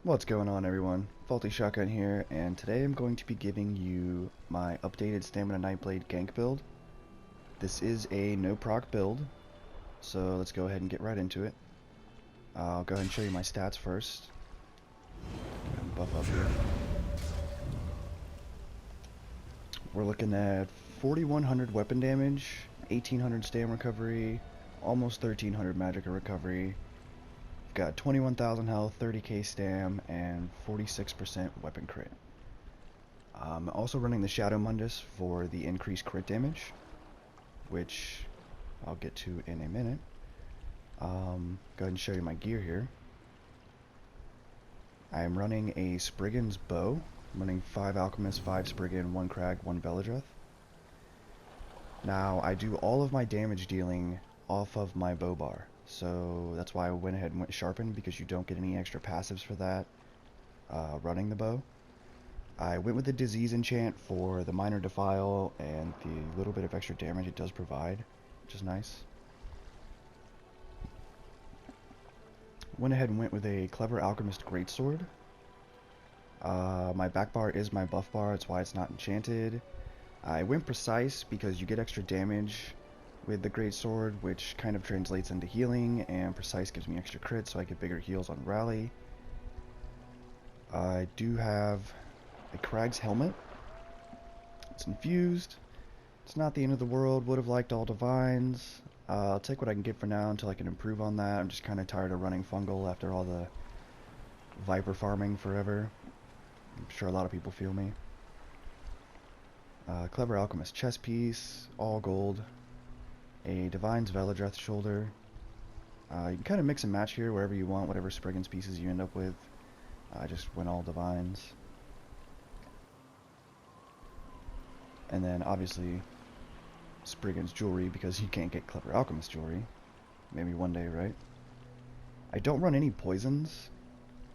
What's going on, everyone? Faulty Shotgun here, and today I'm going to be giving you my updated Stamina Nightblade Gank build. This is a no proc build, so let's go ahead and get right into it. I'll go ahead and show you my stats first. Go ahead and buff up here. We're looking at 4100 weapon damage, 1800 stam recovery, almost 1300 magicka recovery. Got 21,000 health, 30k stam, and 46% weapon crit. I'm also running the Shadow Mundus for the increased crit damage, which I'll get to in a minute. Go ahead and show you my gear here. I am running a Spriggan's bow. I'm running 5 Alchemist, 5 Spriggan, 1 Crag, 1 Beledreth. Now, I do all of my damage dealing off of my bow bar. So that's why I went ahead and went sharpened, because you don't get any extra passives for that running the bow. I went with the disease enchant for the minor defile and the little bit of extra damage it does provide, which is nice. Went ahead and went with a clever alchemist greatsword. My back bar is my buff bar, that's why it's not enchanted. I went precise because you get extra damage with the greatsword, which kind of translates into healing, and precise gives me extra crit, so I get bigger heals on rally. I do have a Crag's helmet. It's infused. It's not the end of the world. Would have liked all divines. I'll take what I can get for now until I can improve on that. I'm just kind of tired of running fungal after all the viper farming forever. I'm sure a lot of people feel me. Clever alchemist chest piece, all gold. A Divine's Veladreth shoulder. You can kind of mix and match here wherever you want, whatever Spriggan's pieces you end up with. I just went all Divines. And then obviously Spriggan's jewelry, because you can't get Clever Alchemist jewelry. Maybe one day, right? I don't run any poisons.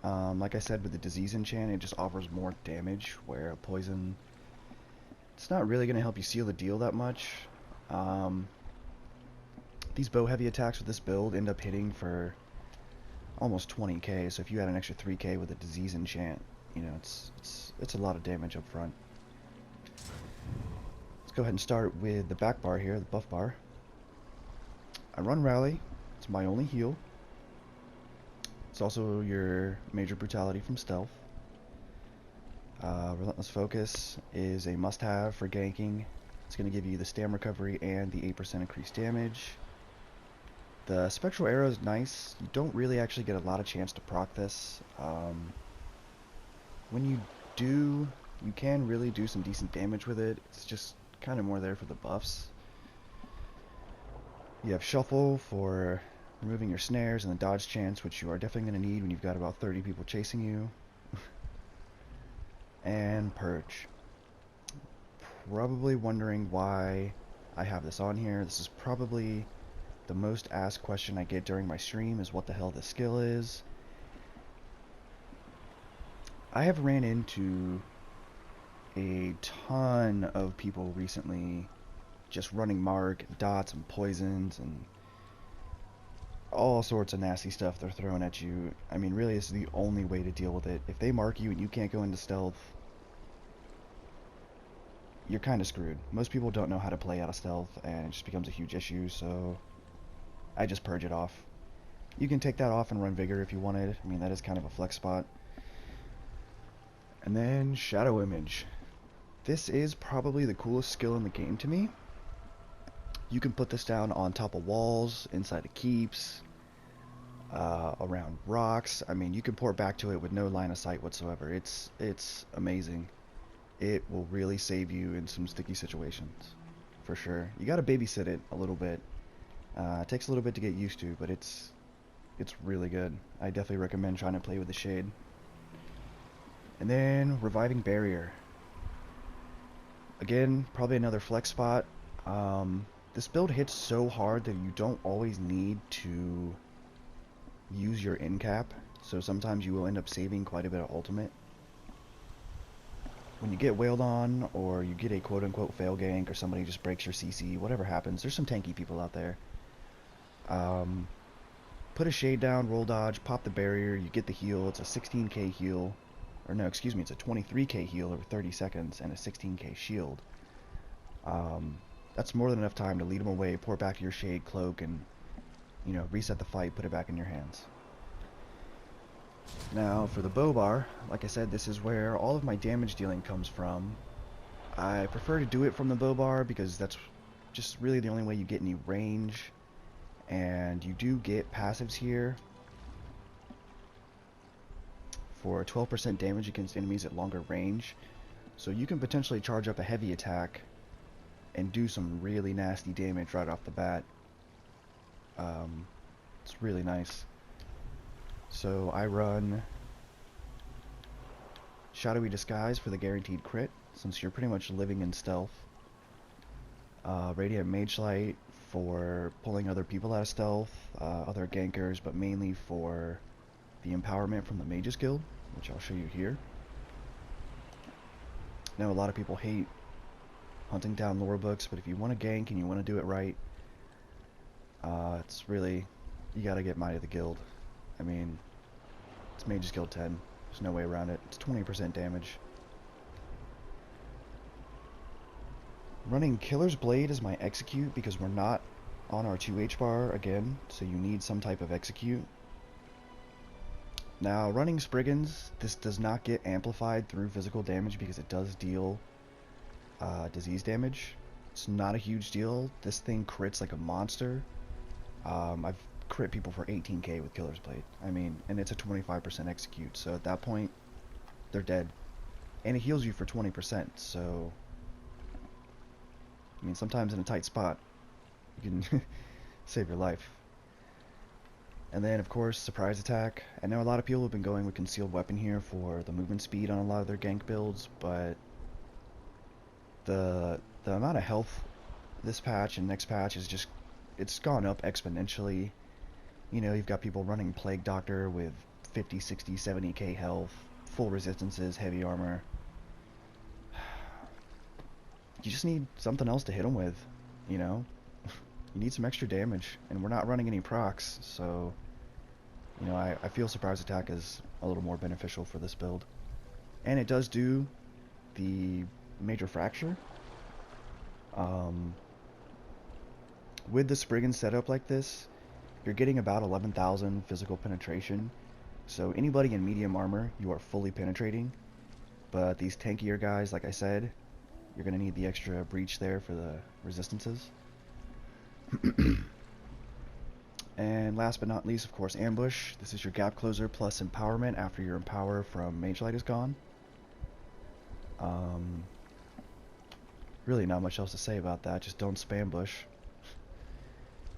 Like I said, with the disease enchant, it just offers more damage, where a poison, it's not really going to help you seal the deal that much. These bow heavy attacks with this build end up hitting for almost 20k, so if you add an extra 3k with a disease enchant, you know, it's a lot of damage up front. Let's go ahead and start with the back bar here, the buff bar. I run rally, it's my only heal. It's also your major brutality from stealth. Relentless focus is a must-have for ganking. It's going to give you the stam recovery and the 8% increased damage. The spectral arrow is nice. You don't really actually get a lot of chance to proc this. When you do, you can really do some decent damage with it. It's just kind of more there for the buffs. You have shuffle for removing your snares and the dodge chance, which you are definitely going to need when you've got about 30 people chasing you. And purge. Probably wondering why I have this on here. This is probably the most asked question I get during my stream, is what the hell this skill is. I have ran into a ton of people recently just running mark, dots, and poisons, and all sorts of nasty stuff they're throwing at you. I mean, really, this is the only way to deal with it. If they mark you and you can't go into stealth, you're kind of screwed. Most people don't know how to play out of stealth, and it just becomes a huge issue, so I just purge it off. You can take that off and run Vigor if you wanted. I mean, that is kind of a flex spot. And then Shadow Image. This is probably the coolest skill in the game to me. You can put this down on top of walls, inside of keeps, around rocks. I mean, you can port back to it with no line of sight whatsoever. It's amazing. It will really save you in some sticky situations, for sure. You gotta babysit it a little bit. It takes a little bit to get used to, but it's really good. I definitely recommend trying to play with the shade. And then Reviving Barrier. Again, probably another flex spot. This build hits so hard that you don't always need to use your end cap, so sometimes you will end up saving quite a bit of ultimate. When you get wailed on, or you get a quote-unquote fail gank, or somebody just breaks your CC, whatever happens, there's some tanky people out there. put a shade down, roll dodge, pop the barrier, you get the heal. It's a 16k heal. Or no, excuse me, it's a 23k heal over 30 seconds and a 16k shield. That's more than enough time to lead them away, pour back to your shade, cloak, and, you know, reset the fight, put it back in your hands. Now, for the bow bar, like I said, this is where all of my damage dealing comes from. I prefer to do it from the bow bar because that's just really the only way you get any range. And you do get passives here for 12% damage against enemies at longer range. So you can potentially charge up a heavy attack and do some really nasty damage right off the bat. It's really nice. So I run Shadowy Disguise for the guaranteed crit, since you're pretty much living in stealth. Radiant Mage Light for pulling other people out of stealth, other gankers, but mainly for the empowerment from the Mages Guild, which I'll show you here. Now, a lot of people hate hunting down lore books, but if you want to gank and you want to do it right, it's really, you gotta get Might of the Guild. I mean, it's Mages Guild 10. There's no way around it. It's 20% damage. Running Killer's Blade as my execute because we're not on our 2H bar again, so you need some type of execute. Now, running Spriggans, this does not get amplified through physical damage because it does deal disease damage. It's not a huge deal. This thing crits like a monster. I've crit people for 18k with Killer's Blade. I mean, and it's a 25% execute, so at that point, they're dead. And it heals you for 20%, so... I mean, sometimes in a tight spot, you can save your life. And then, of course, surprise attack. I know a lot of people have been going with concealed weapon here for the movement speed on a lot of their gank builds, but the amount of health this patch and next patch is just, it's gone up exponentially. You know, you've got people running Plague Doctor with 50, 60, 70k health, full resistances, heavy armor. You just need something else to hit them with, you know? You need some extra damage, and we're not running any procs, so, you know, I feel surprise attack is a little more beneficial for this build. And it does do the major fracture. With the Spriggan setup like this, you're getting about 11,000 physical penetration, so anybody in medium armor, you are fully penetrating. But these tankier guys, like I said, you're going to need the extra breach there for the resistances. And last but not least, of course, ambush. This is your gap closer plus empowerment after your empower from Mage Light is gone. Really not much else to say about that, just don't spam bush.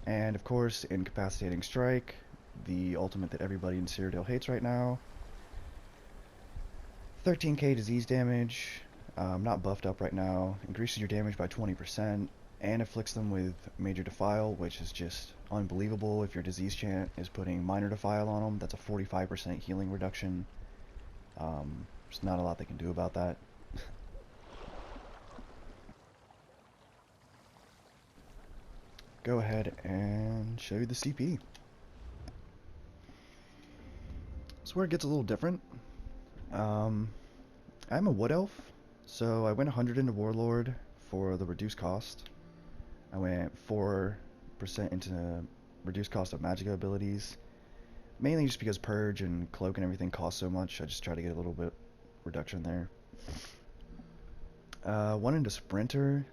And of course, incapacitating strike, the ultimate that everybody in Cyrodiil hates right now. 13k disease damage, not buffed up right now, increases your damage by 20%, and afflicts them with Major Defile, which is just unbelievable. If your disease chant is putting Minor Defile on them, that's a 45% healing reduction. There's not a lot they can do about that. Go ahead and show you the CP. This is where it gets a little different. I'm a Wood Elf, so I went 100 into Warlord for the reduced cost. I went 4% into reduced cost of magic abilities, mainly just because Purge and Cloak and everything cost so much. I just try to get a little bit reduction there. 1 into Sprinter.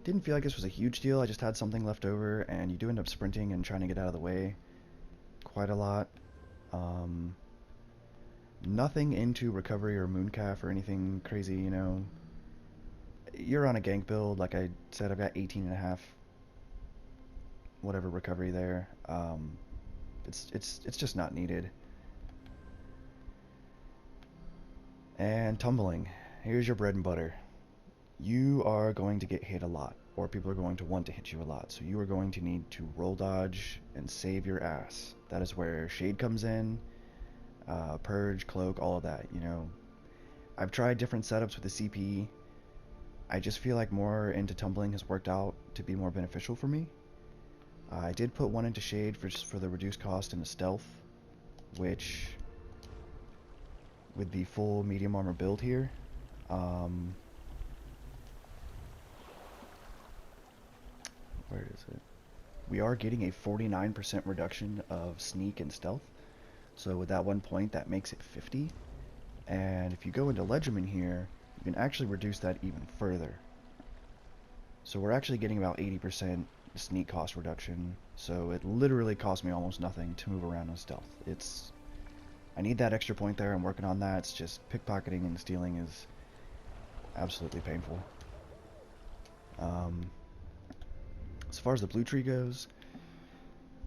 Didn't feel like this was a huge deal. I just had something left over, and you do end up sprinting and trying to get out of the way quite a lot. Nothing into Recovery or Mooncalf or anything crazy, you know. You're on a gank build, like I said, I've got 18.5 whatever recovery there. It's just not needed. And tumbling. Here's your bread and butter. You are going to get hit a lot, or people are going to want to hit you a lot, so you are going to need to roll dodge and save your ass. That is where Shade comes in, Purge, Cloak, all of that, you know. I've tried different setups with the CP. I just feel like more into tumbling has worked out to be more beneficial for me. I did put one into Shade for the reduced cost into Stealth, which, with the full medium armor build here, where is it? We are getting a 49% reduction of Sneak and Stealth. So with that 1 point, that makes it 50. And if you go into Legerdman here, you can actually reduce that even further. So we're actually getting about 80% sneak cost reduction. So it literally cost me almost nothing to move around in Stealth. I need that extra point there. I'm working on that. It's just pickpocketing and stealing is absolutely painful. As far as the blue tree goes,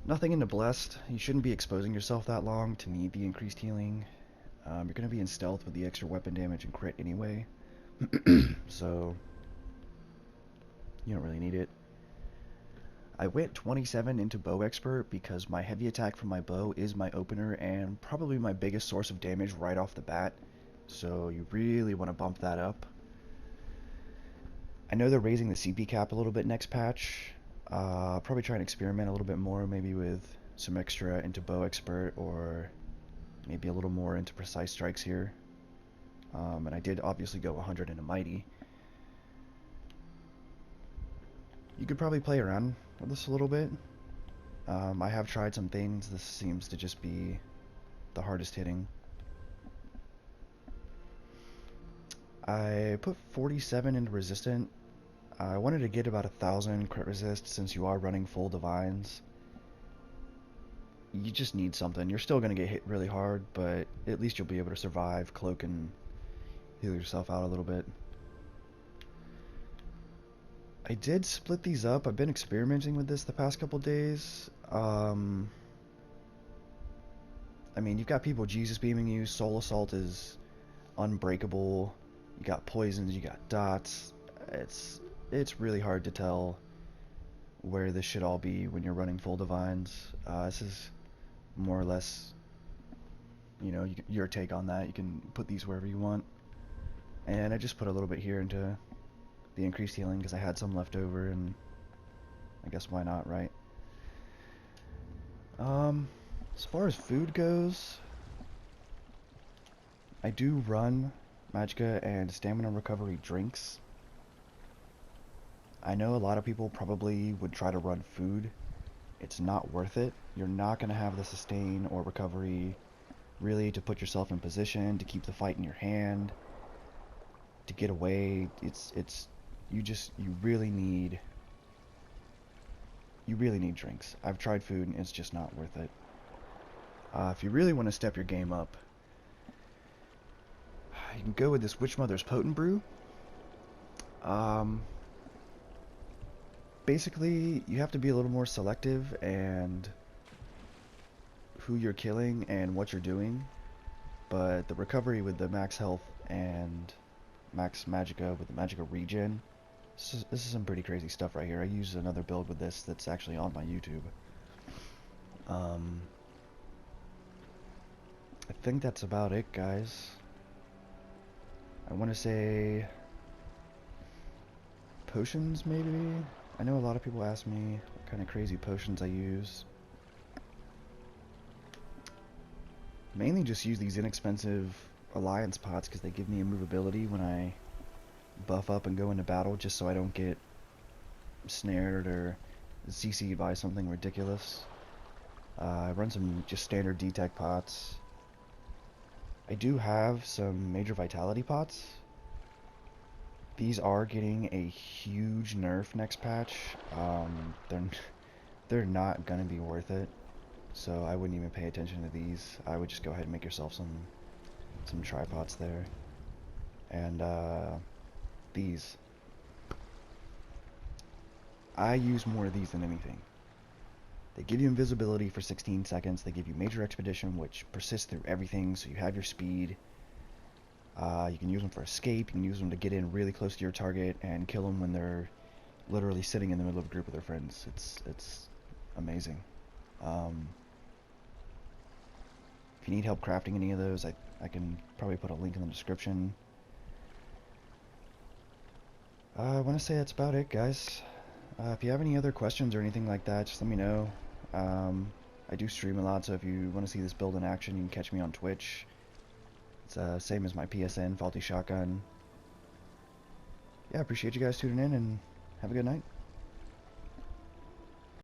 nothing into Blessed. You shouldn't be exposing yourself that long to need the increased healing. You're going to be in Stealth with the extra weapon damage and crit anyway. So you don't really need it. I went 27 into Bow Expert because my heavy attack from my bow is my opener and probably my biggest source of damage right off the bat. So you really want to bump that up. I know they're raising the CP cap a little bit next patch. Probably try and experiment a little bit more, maybe with some extra into Bow Expert or maybe a little more into Precise Strikes here. And I did obviously go 100 into Mighty. You could probably play around with this a little bit. I have tried some things. This seems to just be the hardest hitting. I put 47 into Resistant. I wanted to get about 1,000 crit resist since you are running full Divines. You just need something. You're still going to get hit really hard, but at least you'll be able to survive, cloak, and heal yourself out a little bit. I did split these up. I've been experimenting with this the past couple days. I mean, you've got people Jesus beaming you. Soul Assault is unbreakable. You got poisons, you got dots. It's really hard to tell where this should all be when you're running full Divines. This is more or less, you know, your take on that. You can put these wherever you want. And I just put a little bit here into the increased healing because I had some left over, and I guess why not, right? As far as food goes, I do run Magicka and Stamina Recovery drinks. I know a lot of people probably would try to run food. It's not worth it. You're not going to have the sustain or recovery really to put yourself in position, to keep the fight in your hand, to get away. You really need drinks. I've tried food and it's just not worth it. If you really want to step your game up, you can go with this Witch Mother's Potent Brew. Basically, you have to be a little more selective and who you're killing and what you're doing, but the recovery with the max health and max Magicka with the Magicka regen, this is some pretty crazy stuff right here. I use another build with this that's actually on my YouTube. I think that's about it, guys. I want to say potions, maybe? I know a lot of people ask me what kind of crazy potions I use. Mainly just use these inexpensive alliance pots because they give me immovability when I buff up and go into battle, just so I don't get snared or CC'd by something ridiculous. I run some just standard D-Tech pots. I do have some major vitality pots. These are getting a huge nerf next patch. They're not gonna be worth it, so I wouldn't even pay attention to these. I would just go ahead and make yourself some tripods there. And these, I use more of these than anything. They give you invisibility for 16 seconds. They give you major expedition, which persists through everything, so you have your speed. You can use them for escape. You can use them to get in really close to your target and kill them when they're literally sitting in the middle of a group of their friends. It's amazing. If you need help crafting any of those, I can probably put a link in the description. I want to say that's about it, guys. If you have any other questions or anything like that, just let me know. I do stream a lot, so if you want to see this build in action, you can catch me on Twitch. It's same as my PSN, Faulty Shotgun. Yeah, appreciate you guys tuning in, and have a good night.